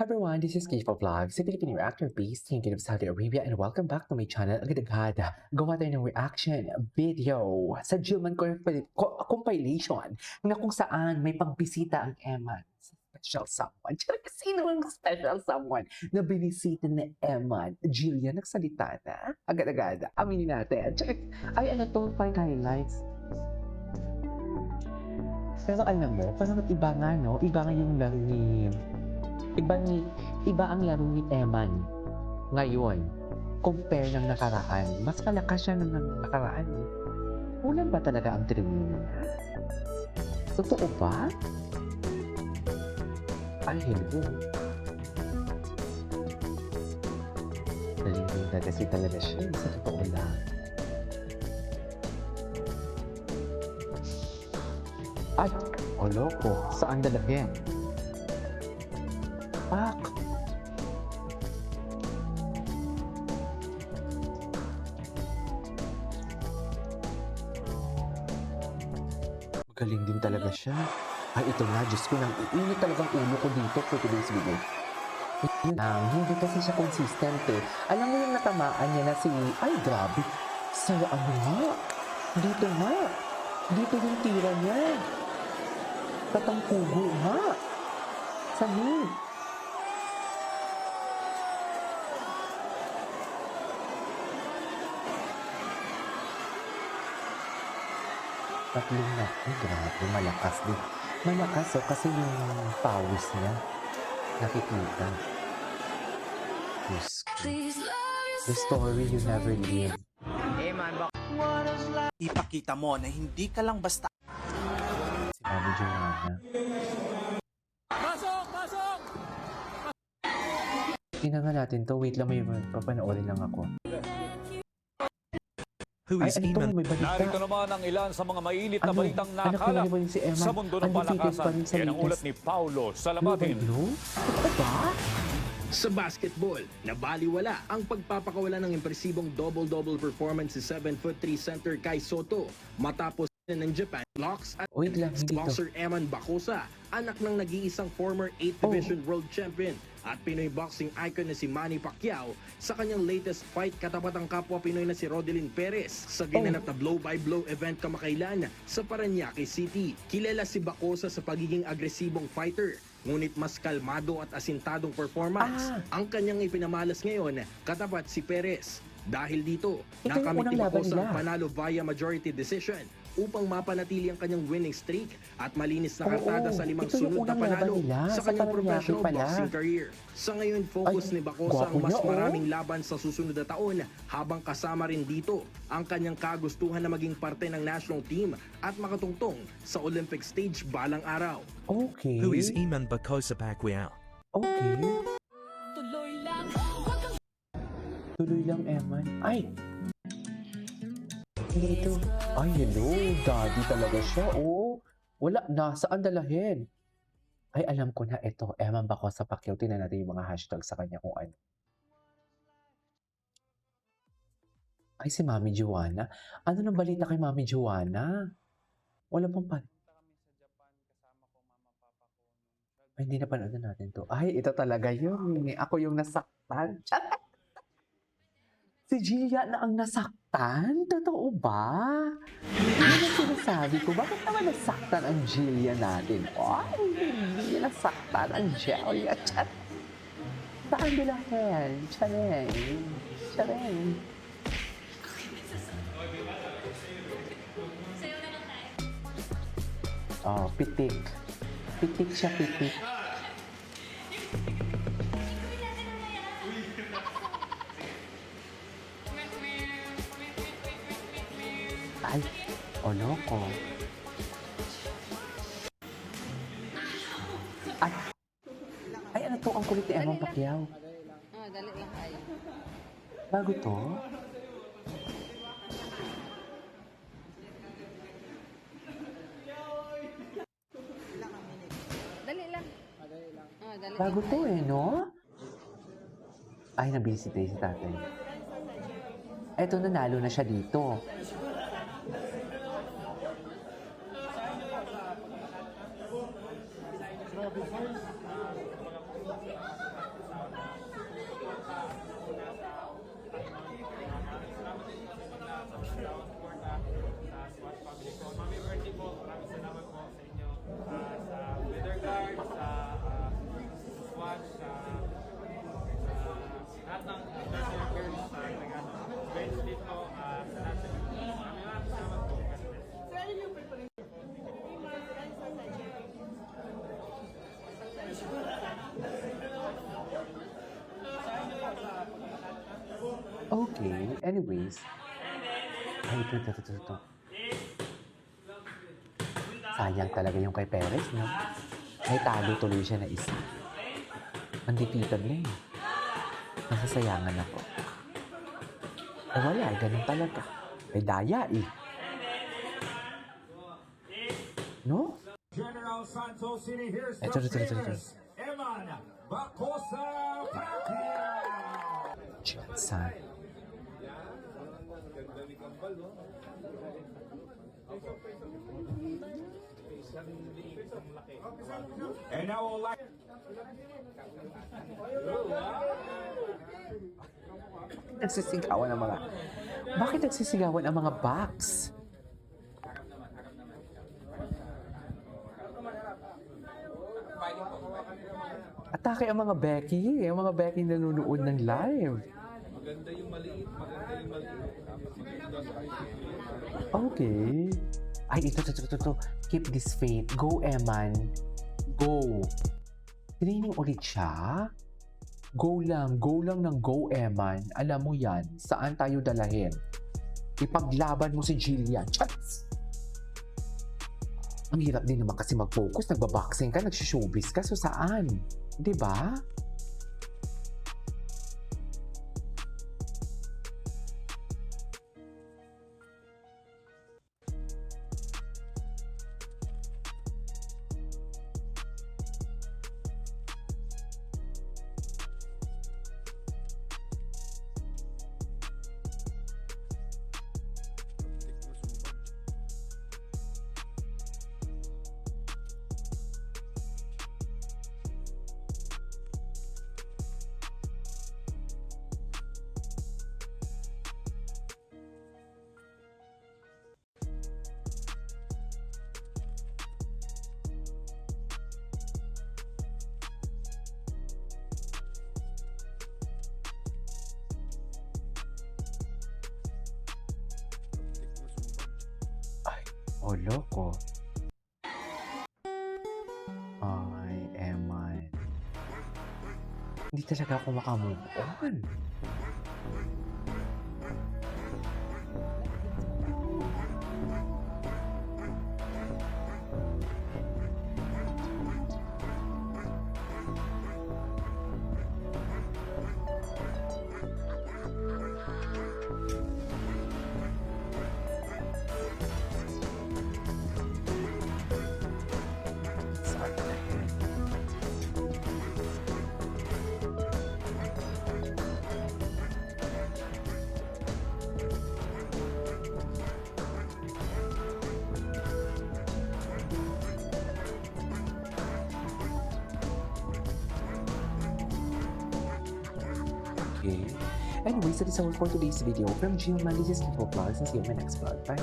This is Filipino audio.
Hi everyone, this is Keith Vlogs, a Filipino reactor based in Kingdom of Saudi Arabia, and welcome back to my channel. Agad-agad, gawa tayo ng reaction video sa Gilman compilation na kung saan may pagbisita ang Eman sa special someone. Sino ang special someone na binisita ni Eman? Jillian, nagsalita na? Agad-agad, aminin natin. Ay, ano to? Find highlights. Pero alam mo, parang iba nga, no? Iba nga yung laro ni... Iba ang laro ni Eman ngayon. Compare ng nakaraan. Mas malakas siya ng nakaraan. Ulan ba talaga ang training niya? Totoo ba? Ay, hindi. Nalingin na kasi talaga siya. Sa totoo lang. Ay, o loko. Saan dalagyan? Pak! Magaling din talaga siya. Ay, ito na. Diyos ko, nang iinit talagang ulo ko dito for today's video. Hindi kasi siya consistent eh. Alam mo yung natamaan niya na si... Ay, grabe. Sa ano nga? Dito nga. Dito yung tira niya. Tatangkugo nga. Saan? Tatlong na. Ay, grabe. Malakas din. Malakas kasi yung pawis niya. Nakikita. Diyos ko. The story you never live. Eh man, ipakita mo na hindi ka lang basta. Si Mami Joanna. Pasok! Tingnan nga natin to. Wait lang, may papanoorin lang ako. Who is Ay, Eman? may balita. Narito naman ang ilan sa mga mainit na Ano? balitang Anak nakalap ko, si Emma. sa mundo ng Undefeated pa rin palakasan. sa Yan ang latest. ulat ni Paulo Global Salamatin. Blue? Totoo ba? Sa basketball, nabaliwala ang pagpapakawala ng impresibong double-double performance si 7'3" center Kai Soto matapos ng Japan Locks at Wait lang, hindi to. boxer Eman Bacosa, anak ng nag-iisang former 8th Division World Champion at Pinoy boxing icon na si Manny Pacquiao sa kanyang latest fight katapat ang kapwa Pinoy na si Rodelyn Perez sa ginanap na blow-by-blow event kamakailan sa Parañaque City. Kilala si Bacosa sa pagiging agresibong fighter, ngunit mas kalmado at asintadong performance ang kanyang ipinamalas ngayon katapat si Perez. Dahil dito, Ito yung nakamit ni unang laban Bacosa ang nila. panalo via majority decision upang mapanatili ang kanyang winning streak at malinis na kartada Oo, sa 5 ito yung sunod na unang laban panalo nila sa sa kanyang Parañaque professional pala. boxing career. Sa ngayon, focus Ay, ni Bacosa ang gwapo mas niya, maraming laban sa susunod na taon habang kasama rin dito ang kanyang kagustuhan na maging parte ng national team at makatungtong sa Olympic stage balang araw. Okay. Who is Eman Bacosa Pacquiao? Okay. Tuloy lang, Eman. Ay! Dito. Ay, hello. Daddy talaga siya. Oh. Wala na. Saan dalahin? Ay, alam ko na ito. Eman Bacosa Pacquiao. Tingnan natin yung mga hashtag sa kanya kung ano. Ay, si Mami Joanna. Ano nang balita kay Mami Joanna? Wala pang pa. Ay, hindi na panood natin to. Ay, ito talaga yun. Ako yung nasaktan. Si Gia na ang nasaktan? Totoo ba? Yan ang sinasabi ko. Bakit naman nasaktan ang Gia natin? Ay, hindi nasaktan ang Gia. Chat. Saan dalahin? Chareng. Chareng. Oh, pitik. Pitik siya, pitik. Ay, o loko. Ay, ano to? Ang kulit ni Emang Pacquiao. Dali lang kayo. Bago to? Dali lang. Dali. Bago to eh, no? Ay, nabisita si tatay. Eto, nanalo na siya dito. Okay, anyways. Ay, ito. Sayang talaga yung kay Perez, no? May talo tuloy siya na isa. Undefeated na eh. Nasasayangan ako. Eh wala, ganun talaga. May daya eh. No? General Santos City, here's Ito. Eman Bacosa Pacquiao. Jansan. And now we'll like Nagsisigawan ang mga... Bakit nagsisigawan ang mga backs? Atake ang mga Becky. Ang mga Becky nanonood ng live. Okay. Ay, ito. Keep this faith. Go, Eman. Go. Training ulit siya? Go lang ng go, Eman. Alam mo yan, saan tayo dalahin? Ipaglaban mo si Jillian. Chats! Ang hirap din naman kasi mag-focus. Nagbaboxing ka, nag-showbiz ka. So saan? Diba? Oh, loko. Ay, Eman. Hindi talaga ako makamove on. Saan dalahin? Okay. Anyways, that is all for today's video. From Gilman, this is Nico Vlogs, and see you in my next vlog. Bye!